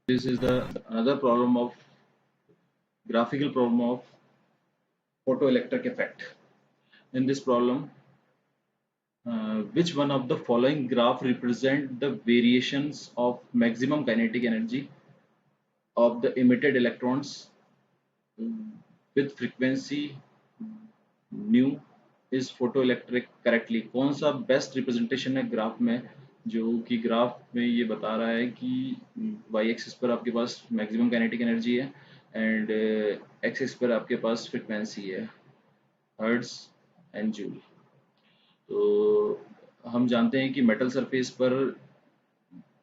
This is the another problem of graphical problem of photoelectric effect. In this problem, which one of the following graph represent the variations of maximum kinetic energy of the emitted electrons with frequency nu is photoelectric correctly? कौन सा best representation है graph में, जो कि graph में ये बता रहा है कि वाई एक्सिस पर आपके पास मैक्सिमम काइनेटिक एनर्जी है एंड एक्सिस पर आपके पास फ्रिक्वेंसी है हर्ट्ज एंड जूल। तो हम जानते हैं कि मेटल सरफेस पर,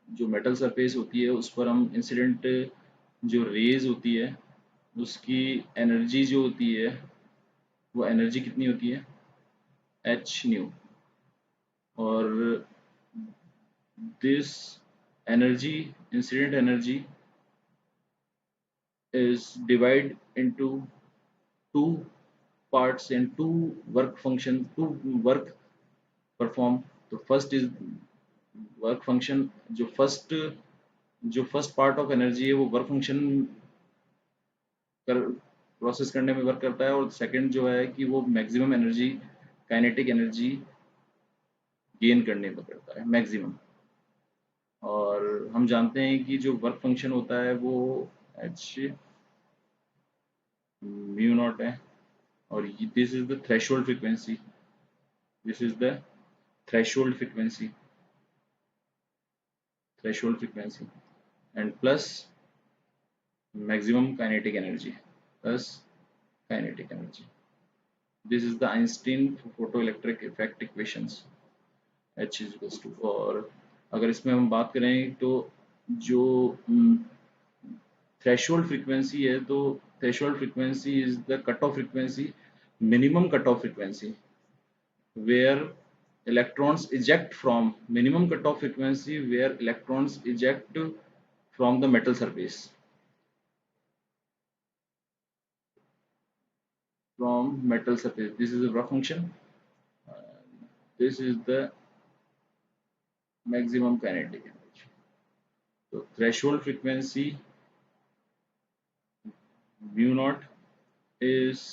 जो मेटल सरफेस होती है उस पर हम इंसिडेंट जो रेज होती है उसकी एनर्जी जो होती है वो एनर्जी कितनी होती है, एच न्यू। और this energy, incident energy is divided into two parts and two work function, two work perform। तो फर्स्ट इज वर्क फंक्शन, जो फर्स्ट पार्ट ऑफ एनर्जी है वो वर्क फंक्शन कर प्रोसेस करने में वर्क करता है, और सेकंड जो है कि वो maximum energy, kinetic energy gain करने में करता है मैक्सिमम। और हम जानते हैं कि जो वर्क फंक्शन होता है वो एच म्यू नॉट है, और this is the threshold frequency, this is the threshold frequency, threshold frequency, and plus maximum kinetic energy, plus kinetic energy. This is the Einstein photoelectric effect equations, H is equals to। और अगर इसमें हम बात करें तो जो threshold frequency है, तो threshold frequency is the cut off frequency, minimum cut off frequency where electrons eject from, minimum cutoff frequency where electrons eject from the metal surface, from metal surface. This is a rough function, this is the maximum kinetic energy। so threshold frequency mu naught is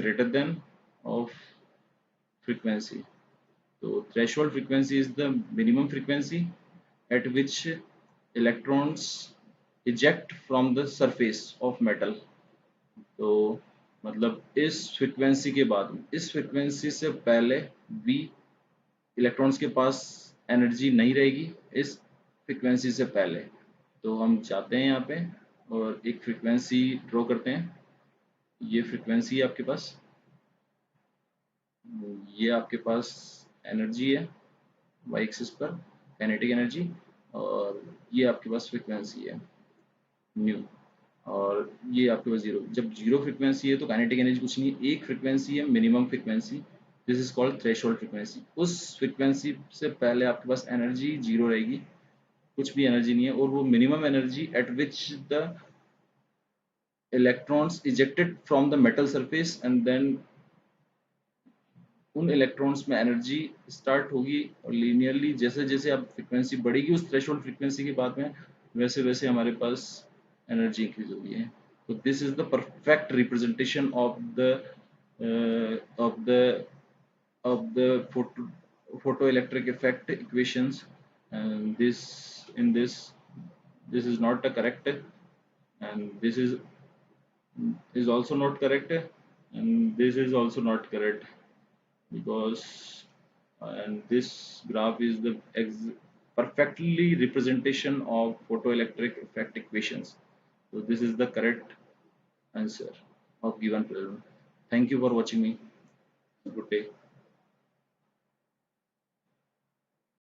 greater than of frequency। so threshold frequency is the minimum frequency at which electrons eject from the surface of metal। तो मतलब इस frequency के बाद, इस frequency से पहले भी electrons के पास एनर्जी नहीं रहेगी इस फ्रिक्वेंसी से पहले। तो हम जाते हैं यहाँ पे और एक फ्रिक्वेंसी ड्रॉ करते हैं। ये फ्रिक्वेंसी है आपके पास, ये आपके पास एनर्जी है वाई एक्सिस पर, काइनेटिक एनर्जी, और ये आपके पास फ्रिक्वेंसी है न्यू, और ये आपके पास जीरो। जब जीरो फ्रिक्वेंसी है तो काइनेटिक एनर्जी कुछ नहीं है, एक फ्रिक्वेंसी है minimum frequency, this is called threshold frequency. उस फ्रिक्वेंसी से पहले आपके पास एनर्जी जीरो रहेगी, कुछ भी एनर्जी नहीं है, और वो minimum energy at which the electrons ejected from the metal surface, and then उन इलेक्ट्रॉन्स में एनर्जी स्टार्ट होगी, और लीनियरली जैसे जैसे अब फ्रिक्वेंसी बढ़ेगी उस थ्रेशोल्ड फ्रिक्वेंसी के बाद में, वैसे वैसे हमारे पास एनर्जी इंक्रीज होगी है। तो this is the perfect representation of the of the of the photoelectric effect equations, and this is not the correct, and this is also not correct, and this is also not correct, because and this graph is the perfectly representation of photoelectric effect equations। so this is the correct answer of given problem। thank you for watching me, good day।